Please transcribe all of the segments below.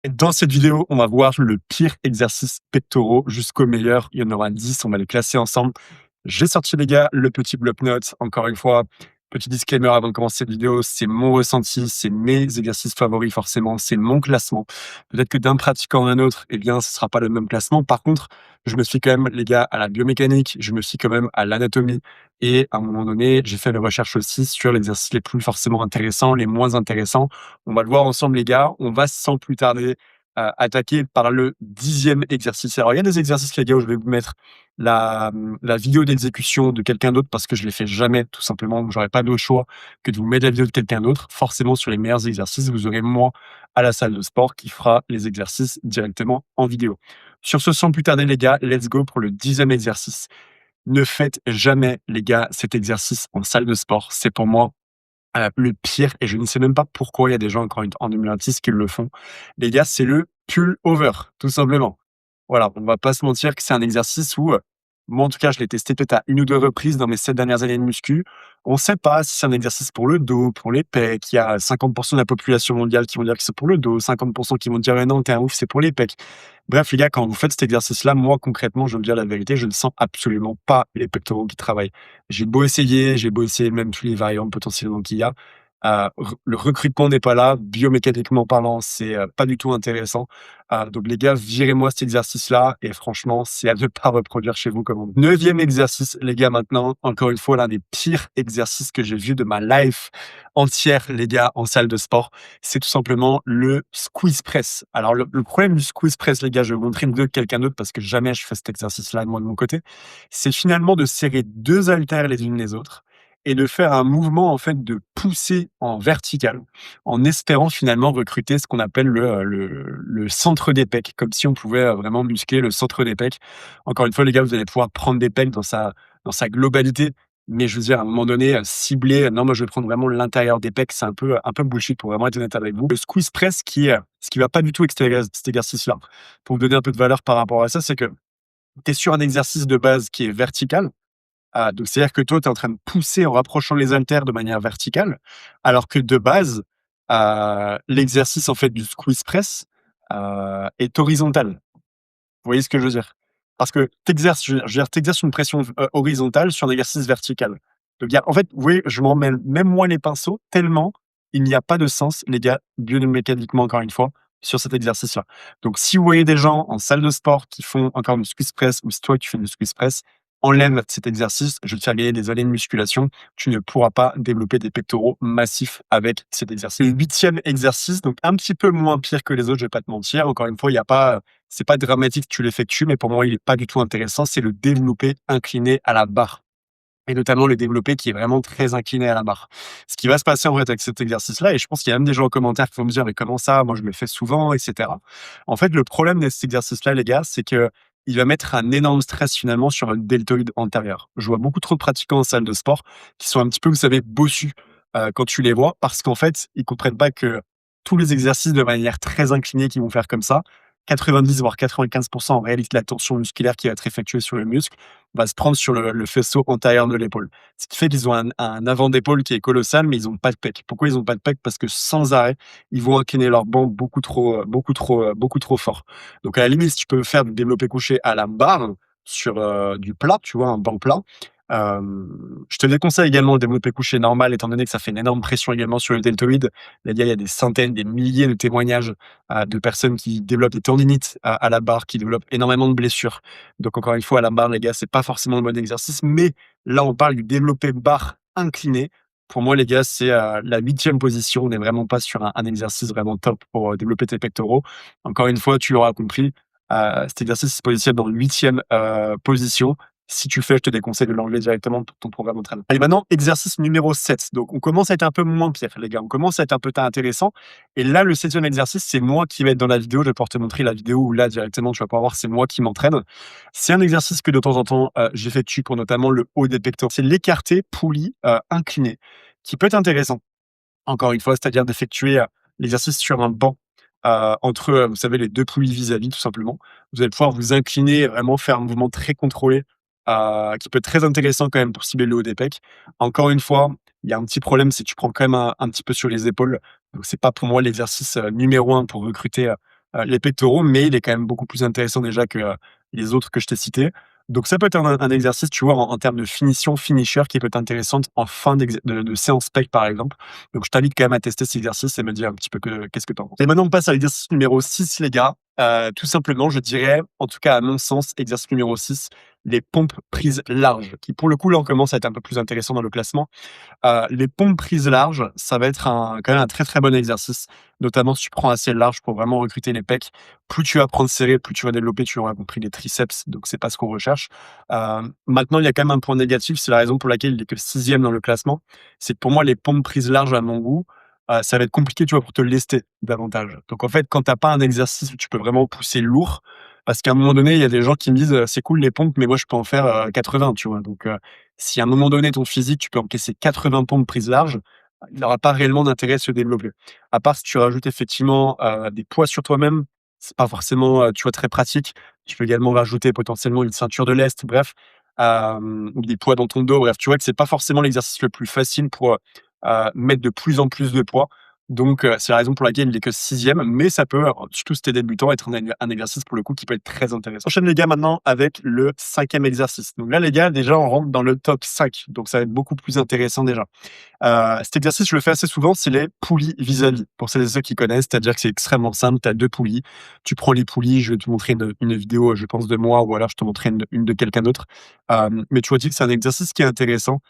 Dans cette vidéo, on va voir le pire exercice pectoraux jusqu'au meilleur. Il y en aura 10, on va les classer ensemble. J'ai sorti les gars le petit bloc-notes. Encore une fois, petit disclaimer avant de commencer cette vidéo, c'est mon ressenti, c'est mes exercices favoris forcément, c'est mon classement. Peut-être que d'un pratiquant à un autre, eh bien, ce sera pas le même classement. Par contre, je me suis quand même, les gars, à la biomécanique, je me suis quand même à l'anatomie. Et à un moment donné, j'ai fait des recherches aussi sur les exercices les plus forcément intéressants, les moins intéressants. On va le voir ensemble, les gars. On va sans plus tarder attaquer par le 10e exercice. Alors, il y a des exercices, les gars, où je vais vous mettre la vidéo d'exécution de quelqu'un d'autre parce que je ne les fais jamais, tout simplement. J'aurais pas d'autre choix que de vous mettre la vidéo de quelqu'un d'autre. Forcément, sur les meilleurs exercices, vous aurez moi à la salle de sport qui fera les exercices directement en vidéo. Sur ce, sans plus tarder, les gars, let's go pour le 10e exercice. Ne faites jamais, les gars, cet exercice en salle de sport. C'est pour moi le pire et je ne sais même pas pourquoi il y a des gens encore en 2026 qui le font. Les gars, c'est le pull over, tout simplement. Voilà, on va pas se mentir que c'est un exercice où, moi en tout cas, je l'ai testé peut-être à 1 ou 2 reprises dans mes 7 dernières années de muscu. On sait pas si c'est un exercice pour le dos, pour les pecs. Il y a 50 de la population mondiale qui vont dire que c'est pour le dos, 50 qui vont dire: «Mais non, tu un ouf, c'est pour les pecs». Bref, les gars, quand vous faites cet exercice-là, moi concrètement, je vais vous dire la vérité, je ne sens absolument pas les pectoraux qui travaillent. J'ai beau essayer même tous les variantes potentiellement qu'il y a, le recrutement n'est pas là, biomécaniquement parlant, c'est, pas du tout intéressant. Donc les gars, virez-moi cet exercice-là et franchement, c'est à ne pas reproduire chez vous comme on dit. 9e exercice, les gars, maintenant, encore une fois, l'un des pires exercices que j'ai vu de ma life entière, les gars, en salle de sport, c'est tout simplement le squeeze press. Alors le problème du squeeze press, les gars, je vais vous montrer une vidéo de quelqu'un d'autre parce que jamais je fais cet exercice-là, moi, de mon côté. C'est finalement de serrer 2 haltères les unes les autres et de faire un mouvement, en fait, de pousser en vertical, en espérant finalement recruter ce qu'on appelle le centre des pecs, comme si on pouvait, vraiment muscler le centre des pecs. Encore une fois, les gars, vous allez pouvoir prendre des pecs dans sa globalité, mais je veux dire, à un moment donné, cibler, non, moi, je vais prendre vraiment l'intérieur des pecs, c'est un peu bullshit pour vraiment être honnête avec vous. Le squeeze press ce qui va pas du tout avec cet exercice-là. Pour vous donner un peu de valeur par rapport à ça, c'est que tu es sur un exercice de base qui est vertical. Donc c'est-à-dire que toi, tu es en train de pousser en rapprochant les haltères de manière verticale, alors que de base, l'exercice en fait du squeeze press, est horizontal. Vous voyez ce que je veux dire? Parce que tu exerces une pression horizontale sur un exercice vertical. Donc il y a en fait, vous voyez, je m'en mêle même moi les pinceaux tellement il n'y a pas de sens, les gars, biomécaniquement encore une fois, sur cet exercice-là. Donc si vous voyez des gens en salle de sport qui font encore du squeeze press ou si toi tu fais du squeeze press, enlève cet exercice, je vais te faire gagner des années de musculation. Tu ne pourras pas développer des pectoraux massifs avec cet exercice. Le 8e exercice, donc un petit peu moins pire que les autres, je vais pas te mentir. Encore une fois, il y a pas, c'est pas dramatique que tu l'effectues, mais pour moi, il est pas du tout intéressant. C'est le développé incliné à la barre et notamment le développé qui est vraiment très incliné à la barre. Ce qui va se passer en fait avec cet exercice-là, et je pense qu'il y a même des gens en commentaire qui vont me dire: «Mais comment ça? Moi, je le fais souvent» et cetera. En fait, le problème de cet exercice-là, les gars, c'est que il va mettre un énorme stress finalement sur le deltoïde antérieur. Je vois beaucoup trop de pratiquants en salle de sport qui sont un petit peu, vous savez, bossus, quand tu les vois parce qu'en fait, ils comprennent pas que tous les exercices de manière très inclinée qu'ils vont faire comme ça, 90 voire 95 en réalité, la tension musculaire qui va être effectuée sur le muscle va se prendre sur le faisceau antérieur de l'épaule. Ce qui fait qu'ils ont un avant d'épaule qui est colossal, mais ils ont pas de pec. Pourquoi ils ont pas de pec? Parce que sans arrêt, ils vont incliner leur banc beaucoup trop fort. Donc à la limite, si tu peux faire du développé couché à la barre sur, du plat, tu vois? Un banc plat. Je te déconseille également le développé couché normal étant donné que ça fait une énorme pression également sur le deltoïde. Les gars, il y a des centaines, des milliers de témoignages, de personnes qui développent des tendinites à la barre, qui développent énormément de blessures. Donc encore une fois, à la barre, les gars, c'est pas forcément le bon exercice, mais là, on parle du développé barre incliné. Pour moi, les gars, c'est, la 8e position. On n'est vraiment pas sur un exercice vraiment top pour, développer tes pectoraux. Encore une fois, tu l'auras compris, cet exercice se positionne dans le 8e, position. Si tu le fais, je te déconseille de l'enlever directement de ton programme d'entraînement. Allez, maintenant, exercice numéro 7. Donc, on commence à être un peu moins pire, les gars. On commence à être un peu intéressant. Et là, le 7e exercice, c'est moi qui vais être dans la vidéo. Je vais pouvoir te montrer la vidéo où là, directement, tu vas pouvoir voir, c'est moi qui m'entraîne. C'est un exercice que de temps en temps, j'effectue pour notamment le haut des pectoraux. C'est l'écarté poulie incliné, qui peut être intéressant. Encore une fois, c'est-à-dire d'effectuer l'exercice sur un banc entre, vous savez, les 2 poulies vis-à-vis, tout simplement. Vous allez pouvoir vous incliner et vraiment faire un mouvement très contrôlé, qui peut être très intéressant quand même pour cibler le haut des pecs. Encore une fois, il y a un petit problème, c'est que tu prends quand même un petit peu sur les épaules. Donc c'est pas pour moi l'exercice, numéro 1 pour recruter, les pectoraux, mais il est quand même beaucoup plus intéressant déjà que, les autres que je t'ai cités. Donc ça peut être un exercice, tu vois, en termes de finition, finisher qui peut être intéressante en fin de séance pec, par exemple. Donc je t'invite quand même à tester cet exercice et me dire un petit peu qu'est-ce que tu en penses. Et maintenant, on passe à l'exercice numéro 6, les gars. Tout simplement, je dirais, en tout cas à mon sens, exercice numéro 6, les pompes prises larges, qui pour le coup, là, on commence à être un peu plus intéressant dans le classement. Les pompes prises larges, ça va être quand même un très, très bon exercice, notamment si tu prends assez large pour vraiment recruter les pecs. Plus tu vas prendre serré, plus tu vas développer, tu auras compris, les triceps, donc c'est pas ce qu'on recherche. Maintenant, il y a quand même un point négatif, c'est la raison pour laquelle il est que 6e dans le classement. C'est que pour moi, les pompes prises larges, à mon goût, ça va être compliqué, tu vois, pour te lester davantage. Donc en fait, quand tu as pas un exercice où tu peux vraiment pousser lourd, parce qu'à un moment donné, il y a des gens qui me disent: «C'est cool les pompes, mais moi je peux en faire, 80», tu vois? Donc si à un moment donné, ton physique, tu peux encaisser 80 pompes prises larges, il n'aura pas réellement d'intérêt à se développer. À part si tu rajoutes effectivement, des poids sur toi-même, c'est pas forcément, tu vois, très pratique. Tu peux également rajouter potentiellement une ceinture de lest, bref, ou des poids dans ton dos, bref, tu vois que c'est pas forcément l'exercice le plus facile pour, mettre de plus en plus de poids. Donc c'est la raison pour laquelle il est que 6e, mais ça peut, surtout si tu es débutant, être un exercice pour le coup qui peut être très intéressant. Enchaîne les gars maintenant avec le 5e exercice. Donc là les gars, déjà on rentre dans le top 5, donc ça va être beaucoup plus intéressant déjà. Cet exercice, je le fais assez souvent, c'est les poulies vis-à-vis. Pour celles et ceux qui connaissent, c'est-à-dire que c'est extrêmement simple. Tu as 2 poulies. Tu prends les poulies, je vais te montrer une vidéo, je pense, de moi ou alors je te montrerai une de quelqu'un d'autre. Mais tu vois dire que c'est un exercice qui est intéressant.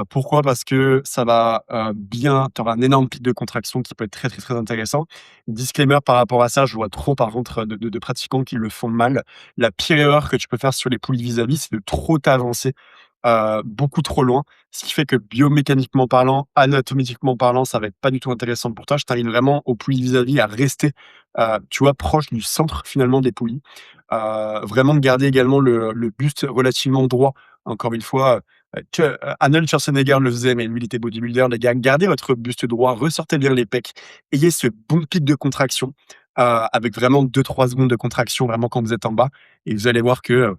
Pourquoi? Parce que ça va, bien tu auras un énorme pic de contraction qui peut être très, très, très intéressant. Disclaimer par rapport à ça, je vois trop par contre de pratiquants qui le font mal. La pire erreur que tu peux faire sur les poulies vis-à-vis, c'est de trop t'avancer, beaucoup trop loin. Ce qui fait que biomécaniquement parlant, anatomiquement parlant, ça va être pas du tout intéressant pour toi. Je t'invite vraiment aux poulies vis-à-vis à rester, tu vois, proche du centre finalement des poulies. Vraiment de garder également le buste relativement droit. Encore une fois, Arnold Schwarzenegger le faisait, mais lui, il était bodybuilder, les gars. Gardez votre buste droit, ressortez bien les pecs, ayez ce bon pic de contraction, avec vraiment 2-3 secondes de contraction vraiment quand vous êtes en bas et vous allez voir que,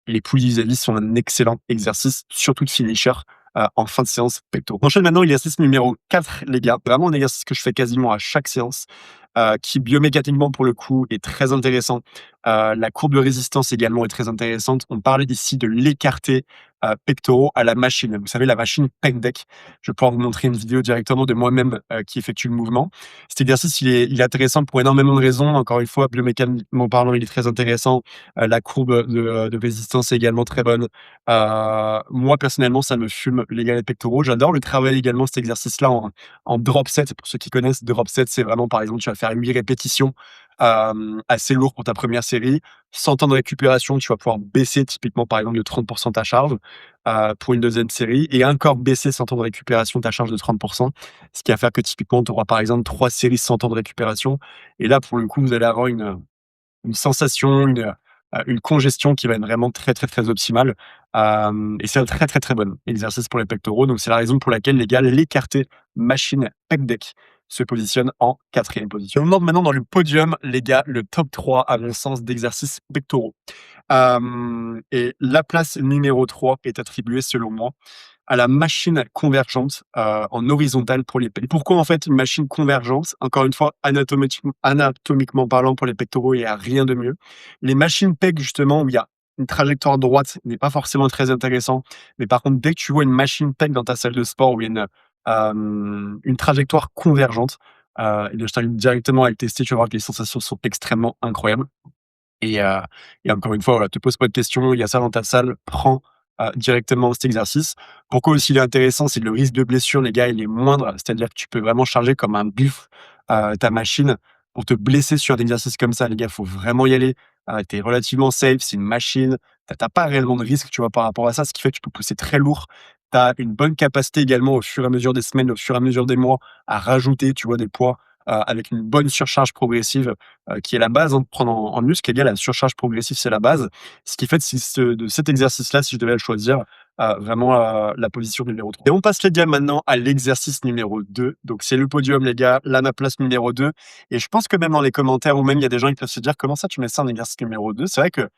les poulies vis-à-vis sont un excellent exercice, surtout de finisher, en fin de séance pectoraux. On enchaîne maintenant l'exercice numéro 4, les gars. Vraiment un exercice que je fais quasiment à chaque séance, qui biomécaniquement pour le coup est très intéressant. La courbe de résistance également est très intéressante. On parlait ici de l'écarté, pectoraux à la machine. Vous savez, la machine pec deck. Je vais pouvoir vous montrer une vidéo directement de moi-même, qui effectue le mouvement. Cet exercice, il est intéressant pour énormément de raisons. Encore une fois, biomécaniquement parlant, il est très intéressant. La courbe de résistance est également très bonne. Moi, personnellement, ça me fume les galets pectoraux. J'adore le travail également, cet exercice-là, en drop set. Pour ceux qui connaissent, drop set, c'est vraiment, par exemple, tu vas faire 8 répétitions, assez lourd pour ta première série. 100 temps de récupération, tu vas pouvoir baisser typiquement, par exemple, de 30 ta charge, pour une deuxième série et encore baisser 100 temps de récupération ta charge de 30. Ce qui va faire que typiquement, tu auras, par exemple, 3 séries 100 temps de récupération et là, pour le coup, vous allez avoir une sensation, une congestion qui va être vraiment très, très, très optimale. Et c'est un très, très, très bon exercice pour les pectoraux. Donc, c'est la raison pour laquelle, les gars, l'écarté machine pec deck se positionne en 4e position. On monte maintenant dans le podium, les gars, le top 3 à mon sens d'exercices pectoraux. Et la place numéro 3 est attribuée, selon moi, à la machine convergente, en horizontale pour les pecs. Pourquoi en fait une machine convergente? Encore une fois, anatomiquement parlant pour les pectoraux, il y a rien de mieux. Les machines pecs justement où il y a une trajectoire droite n'est pas forcément très intéressant, mais par contre dès que tu vois une machine pec dans ta salle de sport où il y a une trajectoire convergente, et bien je t'invite directement à le tester, tu vas voir que les sensations sont extrêmement incroyables. Et encore une fois, voilà, te pose pas de questions, il y a ça dans ta salle, prends, directement cet exercice. Pourquoi aussi il est intéressant? C'est que le risque de blessure, les gars, il est moindre. C'est-à-dire que tu peux vraiment charger comme un buff, ta machine pour te blesser sur un exercice comme ça, les gars, faut vraiment y aller. Tu es relativement safe, c'est une machine. Tu as pas réellement de risque, tu vois, par rapport à ça, ce qui fait que tu peux pousser très lourd. Tu as une bonne capacité également au fur et à mesure des semaines, au fur et à mesure des mois, à rajouter, tu vois, des poids, avec une bonne surcharge progressive, qui est la base, hein, de prendre en muscle, eh bien la surcharge progressive, c'est la base. Ce qui fait que si de cet exercice-là, si je devais le choisir, vraiment, la position numéro 3. Et on passe les gars maintenant à l'exercice numéro 2. Donc c'est le podium les gars, là ma place numéro 2. Et je pense que même dans les commentaires ou même il y a des gens qui peuvent se dire: «Comment ça tu mets ça en exercice numéro 2?» C'est vrai que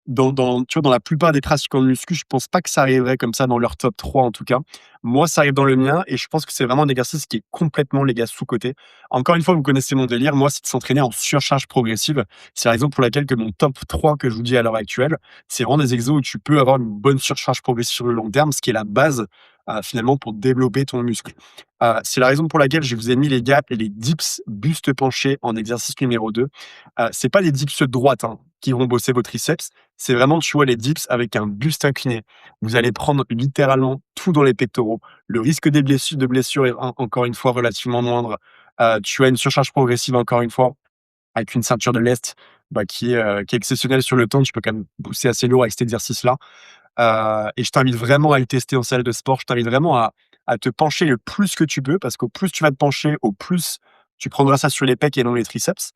tu vois, dans la plupart des pratiquants de muscu, je pense pas que ça arriverait comme ça dans leur top 3 en tout cas. Moi, ça arrive dans le mien et je pense que c'est vraiment un exercice qui est complètement, les gars, sous-coté. Encore une fois, vous connaissez mon délire. Moi, c'est de s'entraîner en surcharge progressive. C'est la raison pour laquelle que mon top 3 que je vous dis à l'heure actuelle, c'est vraiment des exos où tu peux avoir une bonne surcharge progressive sur le long terme, ce qui est la base, finalement pour développer ton muscle. C'est la raison pour laquelle je vous ai mis, les gars, les dips buste penché en exercice numéro 2. C'est pas les dips droites, hein, qui vont bosser vos triceps. C'est vraiment, tu vois, les dips avec un buste incliné. Vous allez prendre littéralement tout dans les pectoraux. Le risque de blessure est encore une fois relativement moindre. Tu as une surcharge progressive encore une fois avec une ceinture de lest, qui est exceptionnelle sur le temps. Tu peux quand même pousser assez lourd avec cet exercice-là. Et je t'invite vraiment à le tester en salle de sport. Je t'invite vraiment à te pencher le plus que tu peux, parce qu'au plus tu vas te pencher, au plus tu prendras ça sur les pecs et dans les triceps.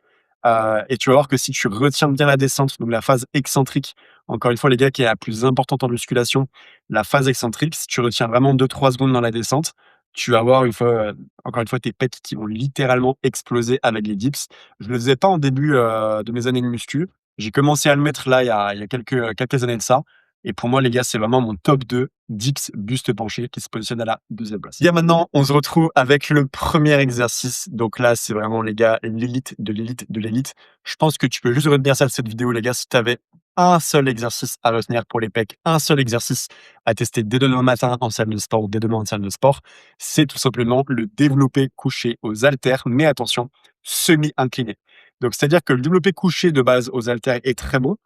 Et tu vas voir que si tu retiens bien la descente, donc la phase excentrique, encore une fois, les gars, qui est la plus importante en musculation, la phase excentrique, si tu retiens vraiment 2-3 secondes dans la descente, tu vas avoir encore une fois, tes pecs qui vont littéralement exploser avec les dips. Je ne le faisais pas en début de mes années de muscu. J'ai commencé à le mettre là il y a quelques années de ça. Et pour moi, les gars, c'est vraiment mon top 2 dips buste penché qui se positionne à la deuxième place. Bien maintenant, on se retrouve avec le premier exercice. Donc là, c'est vraiment, les gars, l'élite de l'élite de l'élite. Je pense que tu peux juste retenir ça de cette vidéo, les gars. Si tu avais un seul exercice à retenir pour les pecs, un seul exercice à tester dès demain matin en salle de sport ou dès demain en salle de sport, c'est tout simplement le développé couché aux haltères, mais attention, semi-incliné. Donc, c'est-à-dire que le développé couché de base aux haltères est très bon,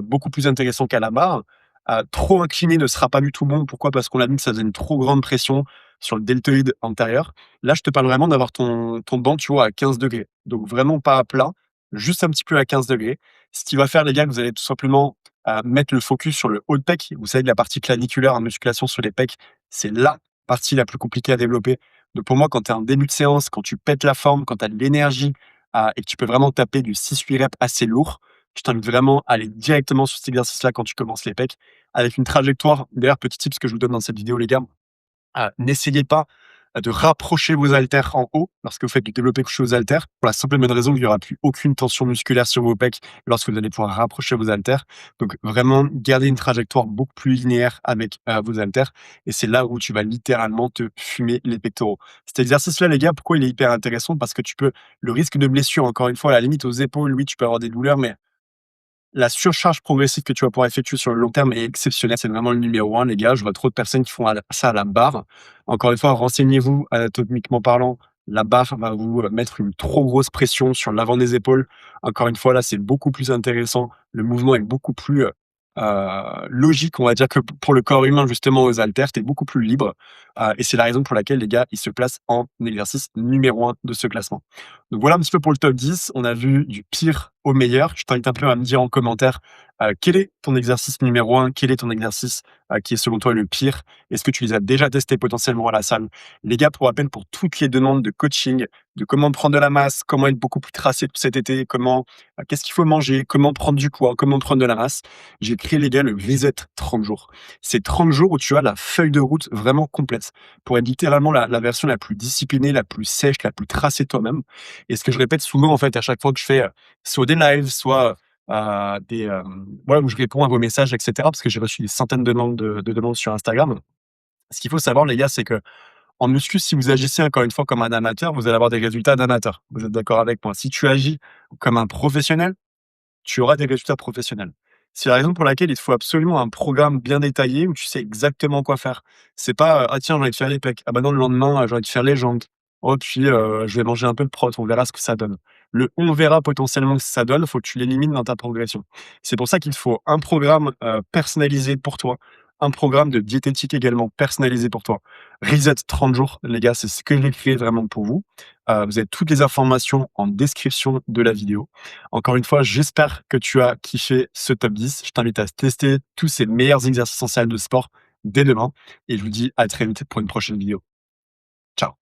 beaucoup plus intéressant qu'à la barre. Trop incliné ne sera pas du tout bon. Pourquoi? Parce qu'on a vu que ça faisait une trop grande pression sur le deltoïde antérieur. Là, je te parle vraiment d'avoir ton banc, tu vois, à 15 degrés. Donc vraiment pas à plat, juste un petit peu à 15 degrés. Ce qui va faire, les gars, que vous allez tout simplement mettre le focus sur le haut de pec. Vous savez que la partie claviculaire en musculation sur les pecs, c'est la partie la plus compliquée à développer. Donc pour moi, quand tu es en début de séance, quand tu pètes la forme, quand tu as de l'énergie et que tu peux vraiment taper du 6-8 reps assez lourd, je t'invite vraiment à aller directement sur cet exercice-là quand tu commences les pecs, avec une trajectoire. D'ailleurs, petit tip que je vous donne dans cette vidéo, les gars, n'essayez pas de rapprocher vos haltères en haut lorsque vous faites du développé couché aux haltères, pour la simple et bonne raison qu'il n'y aura plus aucune tension musculaire sur vos pecs lorsque vous allez pouvoir rapprocher vos haltères. Donc vraiment, gardez une trajectoire beaucoup plus linéaire avec vos haltères, et c'est là où tu vas littéralement te fumer les pectoraux. Cet exercice-là, les gars, pourquoi il est hyper intéressant? Parce que le risque de blessure, encore une fois, à la limite aux épaules, oui, tu peux avoir des douleurs, mais la surcharge progressive que tu vas pouvoir effectuer sur le long terme est exceptionnelle. C'est vraiment le numéro 1, les gars. Je vois trop de personnes qui font ça à la barre. Encore une fois, renseignez-vous anatomiquement parlant. La barre va vous mettre une trop grosse pression sur l'avant des épaules. Encore une fois, là, c'est beaucoup plus intéressant. Le mouvement est beaucoup plus logique, on va dire, que pour le corps humain, justement, aux haltères. Tu es beaucoup plus libre. Et c'est la raison pour laquelle, les gars, ils se placent en exercice numéro 1 de ce classement. Donc voilà un petit peu pour le top 10. On a vu du pire au meilleur. Je t'invite un peu à me dire en commentaire quel est ton exercice numéro 1, quel est ton exercice qui est selon toi le pire. Est-ce que tu les as déjà testés potentiellement à la salle? Les gars, pour rappel, pour toutes les demandes de coaching, de comment prendre de la masse, comment être beaucoup plus tracé tout cet été, qu'est-ce qu'il faut manger, comment prendre du poids, comment prendre de la masse, j'ai créé, les gars, le VZ 30 jours. C'est 30 jours où tu as la feuille de route vraiment complète pour être littéralement la version la plus disciplinée, la plus sèche, la plus tracée de toi-même. Et ce que je répète souvent, en fait, à chaque fois que je fais soit des lives, soit voilà, où je réponds à vos messages, et cetera, parce que j'ai reçu des centaines de demandes sur Instagram. Ce qu'il faut savoir, les gars, c'est que en muscu, si vous agissez encore une fois comme un amateur, vous allez avoir des résultats d'amateur. Vous êtes d'accord avec moi? Si tu agis comme un professionnel, tu auras des résultats professionnels. C'est la raison pour laquelle il te faut absolument un programme bien détaillé où tu sais exactement quoi faire. C'est pas, «Ah tiens, j'ai envie de faire les pecs. Ah bah non, le lendemain, j'ai envie de faire les jambes. Oh puis, je vais manger un peu de prot, on verra ce que ça donne». Le «on verra potentiellement ce que ça donne», faut que tu l'élimines dans ta progression. C'est pour ça qu'il te faut un programme, personnalisé pour toi, un programme de diététique également personnalisé pour toi. Reset 30 jours, les gars, c'est ce que j'ai créé vraiment pour vous. Vous avez toutes les informations en description de la vidéo. Encore une fois, j'espère que tu as kiffé ce top 10. Je t'invite à tester tous ces meilleurs exercices en salle de sport dès demain et je vous dis à très vite pour une prochaine vidéo. Ciao.